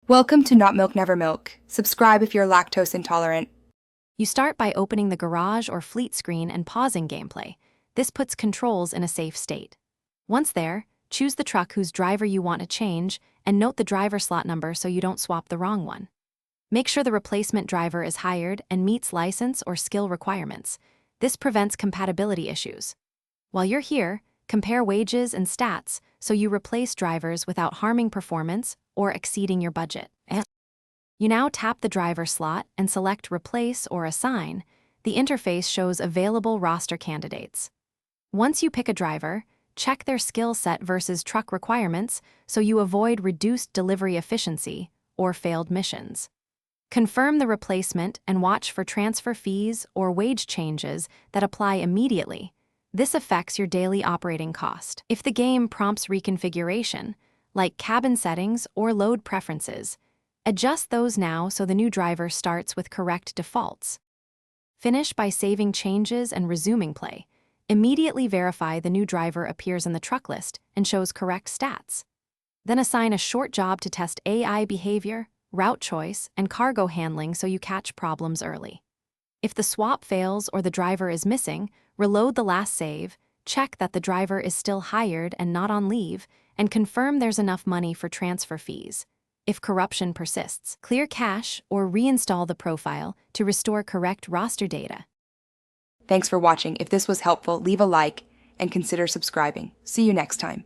Welcome to Not Milk Never Milk. Subscribe if you're lactose intolerant. You start by opening the garage or fleet screen and pausing gameplay. This puts controls in a safe state. Once there, choose the truck whose driver you want to change and note the driver slot number so you don't swap the wrong one. Make sure the replacement driver is hired and meets license or skill requirements. This prevents compatibility issues. While you're here, compare wages and stats so you replace drivers without harming performance or exceeding your budget. You now tap the driver slot and select Replace or Assign. The interface shows available roster candidates. Once you pick a driver, check their skill set versus truck requirements so you avoid reduced delivery efficiency or failed missions. Confirm the replacement and watch for transfer fees or wage changes that apply immediately. This affects your daily operating cost. If the game prompts reconfiguration, like cabin settings or load preferences, adjust those now so the new driver starts with correct defaults. Finish by saving changes and resuming play. Immediately verify the new driver appears in the truck list and shows correct stats. Then assign a short job to test AI behavior, route choice, and cargo handling so you catch problems early. If the swap fails or the driver is missing, reload the last save, check that the driver is still hired and not on leave, and confirm there's enough money for transfer fees. If corruption persists, clear cache or reinstall the profile to restore correct roster data. Thanks for watching. If this was helpful, leave a like and consider subscribing. See you next time.